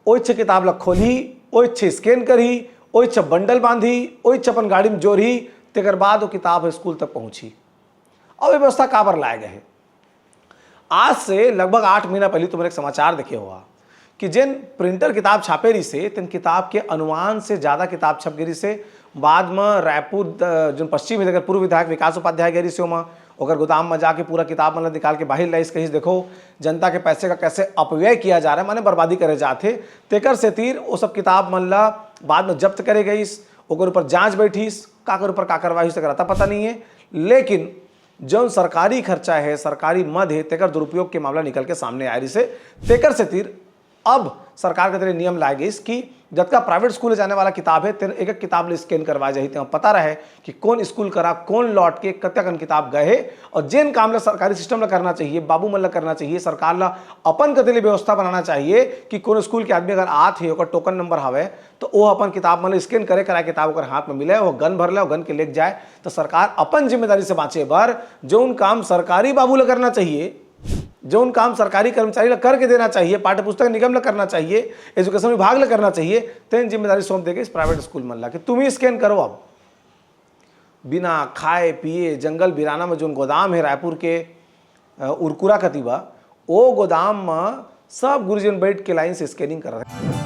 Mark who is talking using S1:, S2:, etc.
S1: ओइछ किताब ला खोली, ओइछ स्कैन करी, ओइछ बंडल बांधी, ओइछ अपन गाड़ी में जोड़ी, तेकर बाद वो किताब स्कूल तक पहुंची। अब ये व्यवस्था काबर लाए गए है? आज से लगभग 8 महीना पहले तुमने एक समाचार देखे हुआ कि जिन प्रिंटर किताब छापे रही से तिन किताब के अनुमान से ज़्यादा किताब छप गिरी से। बाद में रायपुर जो पश्चिम जगह पूर्व विधायक विकास उपाध्याय गई से ओकर गोदाम में जाके पूरा किताब मतलब निकाल के बाहर लाइस कहीं देखो जनता के पैसे का कैसे अपव्यय किया जा रहा है, माने बर्बादी करे जाते। तेकर से तीर वो सब किताब मन ला बाद में जब्त करे गईस, ओकर ऊपर जांच बैठीस, काकर ऊपर का कार्रवाई से कराता पता नहीं है। लेकिन जो सरकारी खर्चा है, सरकारी मद है, तेकर दुरुपयोग के मामला निकल के सामने आ रही से। तेकर से तीर अब सरकार के तरह नियम लाए गई कि जबका प्राइवेट स्कूल जाने वाला किताब है तेरे एक एक किताब स्कैन करवा जाए, पता रहे कि कौन स्कूल करा, कौन लौट के कतकन किताब गए। और जिन काम ला सरकारी सिस्टम ला करना चाहिए, बाबू मन ला करना चाहिए, सरकार ला अपन कतली व्यवस्था बनाना चाहिए कि कौन स्कूल के आदमी अगर आत है, टोकन नंबर हवे तो वो अपन किताब मन स्कैन करे करा किताब ओकर हाथ में मिले, वो गन भर ले, गन के लेके जाए। तो सरकार अपन जिम्मेदारी से बाँचे बर जो काम सरकारी बाबू ला करना चाहिए, जो उन काम सरकारी कर्मचारी ला करके देना चाहिए, पाठ्य पुस्तक निगम ला करना चाहिए, एजुकेशन विभाग ला करना चाहिए, तेन जिम्मेदारी सौंप देके इस प्राइवेट स्कूल मन ला कि तुम ही स्कैन करो। अब बिना खाए पिए जंगल बिराना में जो गोदाम है रायपुर के उरकुरा कतीबा, वो गोदाम में सब गुरुजन बैठ के लाइन से स्कैनिंग कर रहे हैं।